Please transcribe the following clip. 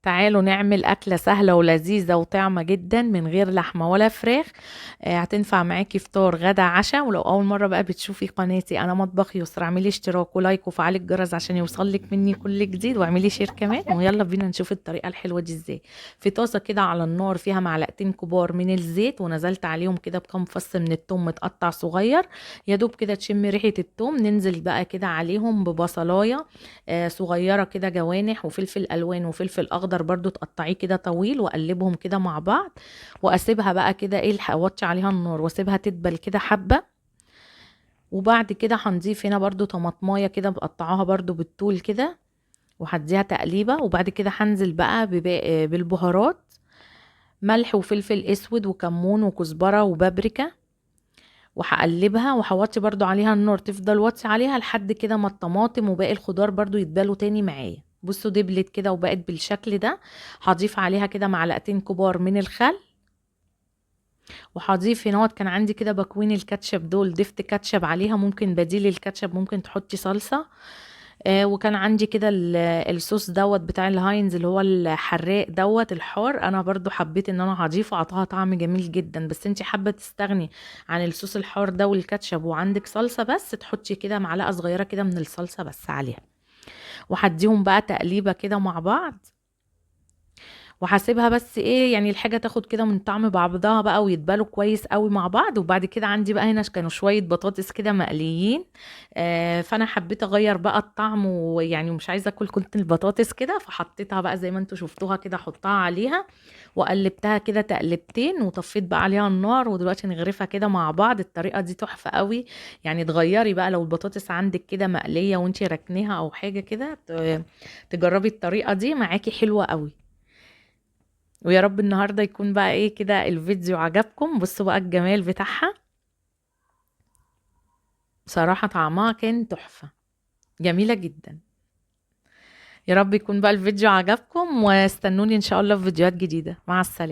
تعالوا نعمل أكلة سهلة ولذيذة وطعمة جدا من غير لحمة ولا فراخ. هتنفع معاكي فطار غدا عشاء. ولو أول مرة بقى بتشوفي قناتي أنا مطبخ يسرا، اعملي اشتراك ولايك وفعلي الجرس عشان يوصلك مني كل جديد، واعملي شير كمان. ويلا بينا نشوف الطريقة الحلوة دي ازاي. في طاسة كده على النار فيها معلقتين كبار من الزيت، ونزلت عليهم كده بكام فص من التوم متقطع صغير، يا دوب كده تشم ريحة التوم. ننزل بقى كده عليهم ببصلاية صغيرة كده جوانح، وفلفل ألوان وفلفل أخضر برضو تقطعيه كده طويل، وأقلبهم كده مع بعض. وأسيبها بقى كده ايه، اوطي عليها النار واسيبها تدبل كده حبة. وبعد كده هنضيف هنا برضو طماطمايه كده بقطعاها برضو بالطول كده، وهديها تقليبة. وبعد كده هنزل بقى بالبهارات، ملح وفلفل اسود وكمون وكزبرة وبابريكا، وهقلبها وهوطي برضو عليها النار، تفضل وطي عليها لحد كده ما الطماطم وباقي الخضار برضو يتبالوا تاني معايا. بصوا دبلت كده وبقت بالشكل ده. هضيف عليها كده معلقتين كبار من الخل، وهضيف هنا كان عندي كده بكوين الكاتشب دول، ضفت كاتشب عليها، ممكن بديل الكاتشب ممكن تحطي صلصة. وكان عندي كده الصوص بتاع الهاينز اللي هو الحراق الحار، انا برضو حبيت ان انا هضيفه، عطاها طعم جميل جدا. بس انتي حابة تستغني عن الصوص الحار ده والكاتشب وعندك صلصة بس، تحطي كده معلقة صغيرة كده من الصلصة بس عليها. وهديهم بقى تقليبة كده مع بعض، وهسيبها بس ايه يعني الحاجه تاخد كده من طعم بعضها بقى، ويتبالوا كويس قوي مع بعض. وبعد كده عندي بقى هنا كانوا شويه بطاطس كده مقليين، فانا حبيت اغير بقى الطعم، ويعني مش عايزه اكل كنت البطاطس كده، فحطيتها بقى زي ما انتوا شفتوها كده، احطها عليها وقلبتها كده تقلبتين، وطفيت بقى عليها النار. ودلوقتي نغرفها كده مع بعض. الطريقه دي تحفه قوي. يعني تغيري بقى لو البطاطس عندك كده مقليه وانتي راكنيها او حاجه كده، تجربي الطريقه دي معاكي حلوه قوي. ويا رب النهارده يكون بقى ايه كده الفيديو عجبكم. بصوا بقى الجمال بتاعها، بصراحة طعمها كان تحفة، جميلة جدا. يا رب يكون بقى الفيديو عجبكم، واستنوني ان شاء الله في فيديوهات جديدة. مع السلامة.